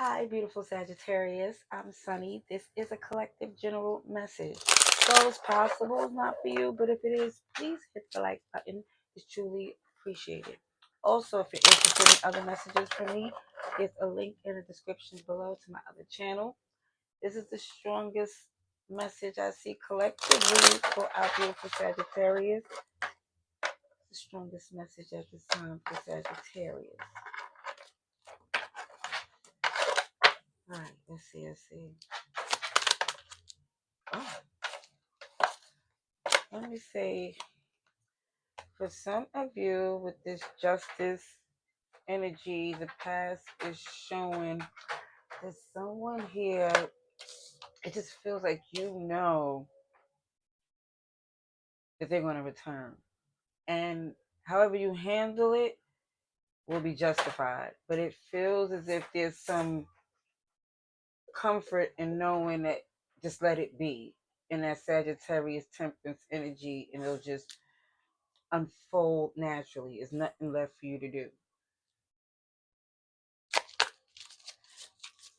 Hi, beautiful Sagittarius. I'm Sunny. This is a collective general message. So it's possible it's not for you, but if it is, please hit the like button. It's truly appreciated. Also, if you're interested in other messages from me, there's a link in the description below to my other channel. This is the strongest message I see collectively for our beautiful Sagittarius. The strongest message at this time for Sagittarius. All right, let's see. Oh, let me say, for some of you with this justice energy, the past is showing that someone here, it just feels like that they're going to return. And however you handle it will be justified. But it feels as if there's some comfort in knowing that just let it be in that Sagittarius temperance energy, and it'll just unfold naturally. There's nothing left for you to do.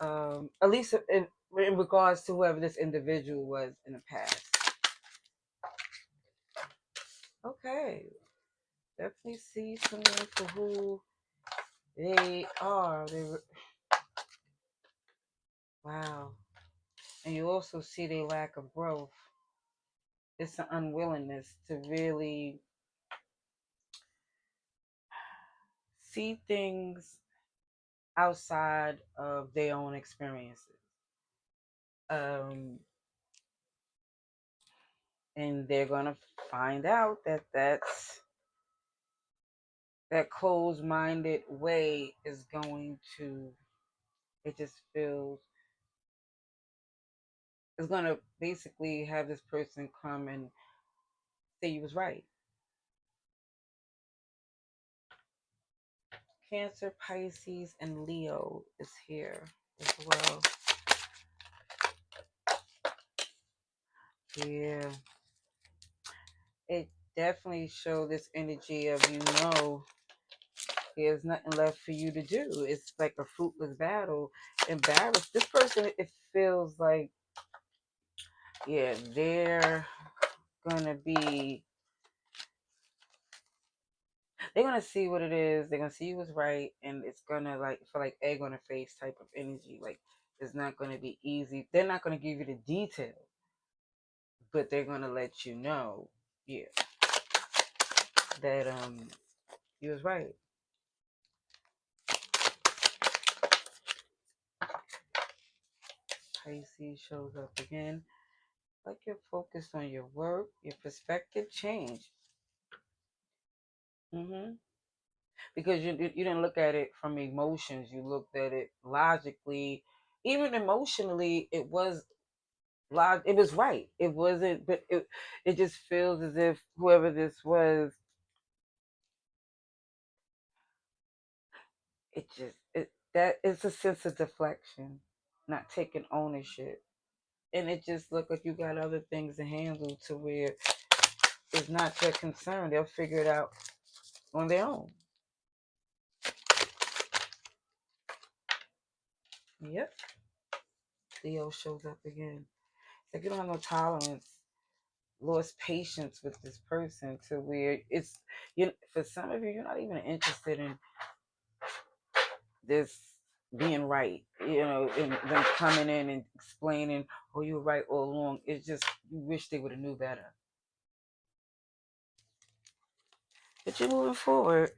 At least in regards to whoever this individual was in the past. Okay, definitely see someone for who they are. Wow, and you also see their lack of growth. It's an unwillingness to really see things outside of their own experiences. And they're gonna find out that that closed-minded way is going to, it just feels, it's going to basically have this person come and say you was right. Cancer, Pisces, and Leo is here as well. Yeah. It definitely shows this energy of, there's nothing left for you to do. It's like a fruitless battle. Embarrassed. This person, it feels like, yeah, they're gonna see what it is. They're gonna see you was right, and it's gonna like feel like egg on a face type of energy. Like it's not gonna be easy. They're not gonna give you the detail, but they're gonna let you know, yeah, that you was right. Pisces shows up again. Like you're focused on your work, your perspective changed. Because you didn't look at it from emotions. You looked at it logically. Even emotionally, it was it was right. It wasn't, but it just feels as if whoever this was, that it's a sense of deflection, not taking ownership. And it just looked like you got other things to handle to where it's not their concern. They'll figure it out on their own. Yep. Leo shows up again. It's like you don't have no tolerance, lost patience with this person to where it's, for some of you, you're not even interested in this being right, and them coming in and explaining, oh, you were right all along. It's just you wish they would have knew better. But you're moving forward.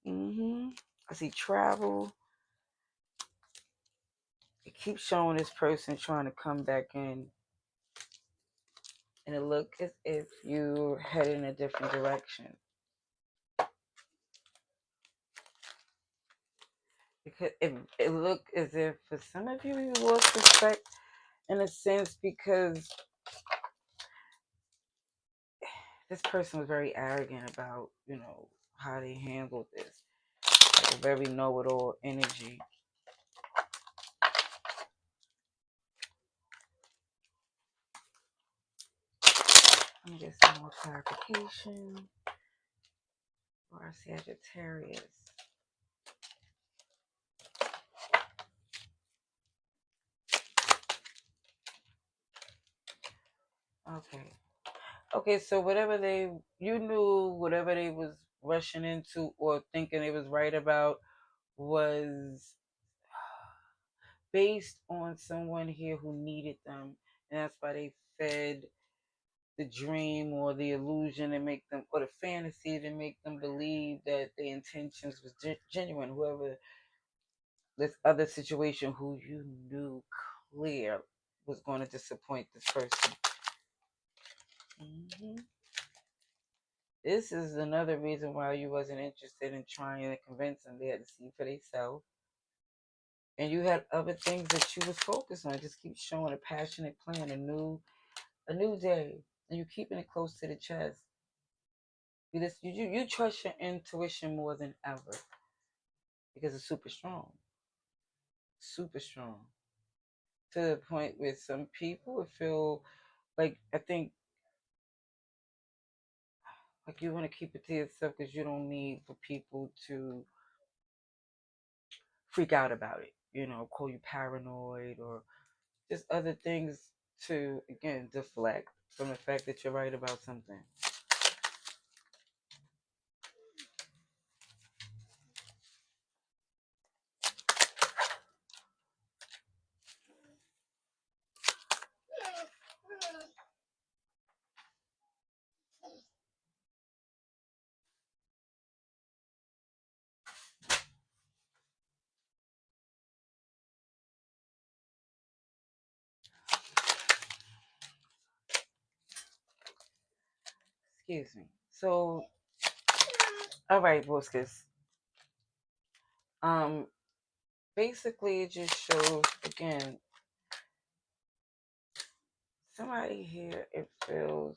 I see travel. It keeps showing this person trying to come back in, and it looks as if you head in a different direction. Because it looked as if for some of you, you lost respect in a sense, because this person was very arrogant about, how they handled this. Like a very know-it-all energy. Let me get some more clarification for our Sagittarius. Okay. Okay, so whatever you knew, whatever they was rushing into or thinking they was right about was based on someone here who needed them, and that's why they fed the dream or the illusion and make them, or the fantasy to make them believe that the intentions was genuine. Whoever this other situation, who you knew clear was going to disappoint this person. Hmm. This is another reason why you wasn't interested in trying to convince them. They had to see for themselves, and you had other things that you was focused on. It just keep showing a passionate plan, a new day, and you keeping it close to the chest. You trust your intuition more than ever because it's super strong to the point where some people would feel like, I think, like you want to keep it to yourself because you don't need for people to freak out about it. Call you paranoid or just other things to, again, deflect from the fact that you're right about something. Excuse me. So, all right, Boskus. Um, Basically, it just shows, again, somebody here, it feels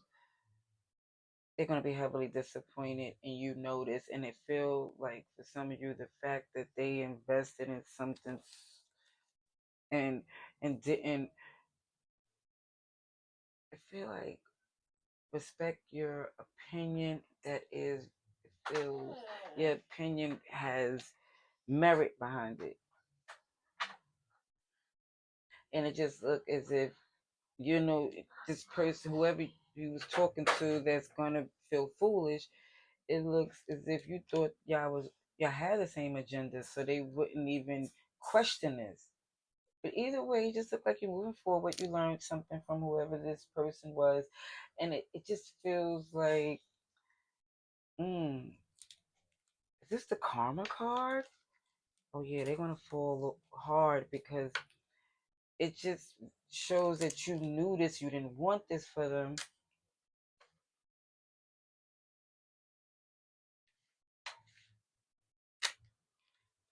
they're going to be heavily disappointed, and you notice, and it feels like for some of you, the fact that they invested in something and didn't, I feel like, respect your opinion. That is, it feels your opinion has merit behind it, and it just look as if, this person, whoever you was talking to, that's gonna feel foolish. It looks as if you thought y'all had the same agenda, so they wouldn't even question this. But either way, you just look like you're moving forward. You learned something from whoever this person was, and it just feels like, is this the karma card? Oh yeah, they're gonna fall hard because it just shows that you knew this, you didn't want this for them.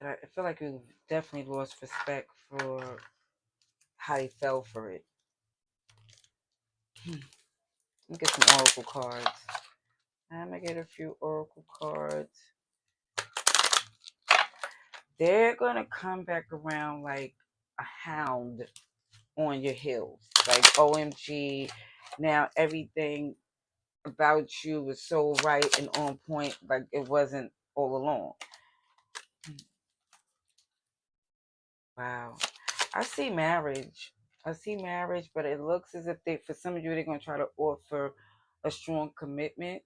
But I feel like you definitely lost respect for how they fell for it. Let me get some oracle cards. I'm gonna get a few oracle cards. They're gonna come back around like a hound on your heels. Like, OMG, now everything about you was so right and on point, like it wasn't all along. Wow. I see marriage. But it looks as if for some of you, they're gonna try to offer a strong commitment,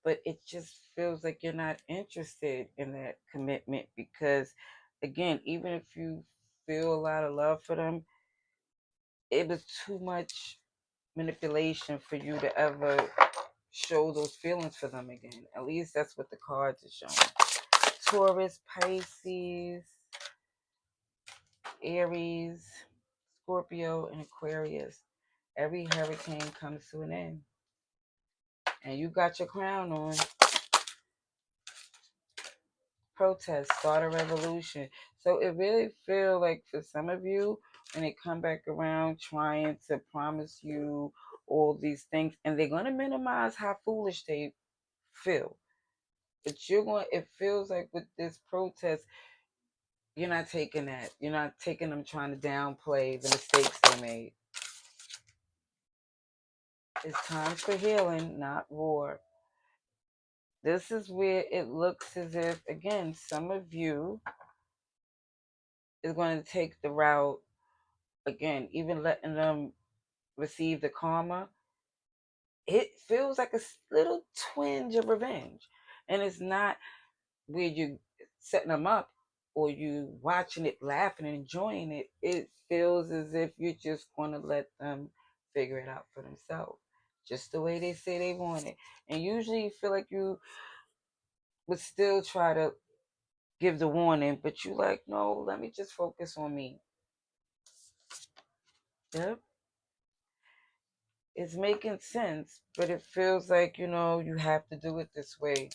but it just feels like you're not interested in that commitment because, again, even if you feel a lot of love for them, it was too much manipulation for you to ever show those feelings for them again. At least that's what the cards are showing. Taurus, Pisces, Aries, Scorpio, and Aquarius. Every hurricane comes to an end. And you got your crown on. Protest, start a revolution. So it really feel like for some of you, when they come back around trying to promise you all these things, and they're going to minimize how foolish they feel. But it feels like with this protest, you're not taking that. You're not taking them trying to downplay the mistakes they made. It's time for healing, not war. This is where it looks as if, again, some of you is going to take the route, again, even letting them receive the karma, it feels like a little twinge of revenge. And it's not where you setting them up or you watching it, laughing and enjoying it. It feels as if you're just going to let them figure it out for themselves, just the way they say they want it. And usually you feel like you would still try to give the warning, but you like, no, let me just focus on me. Yep. It's making sense, but it feels like, you have to do it this way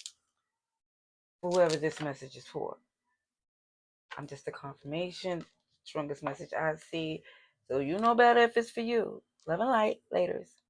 for whoever this message is for. I'm just a confirmation, strongest message I see. So you know better if it's for you. Love and light. Laters.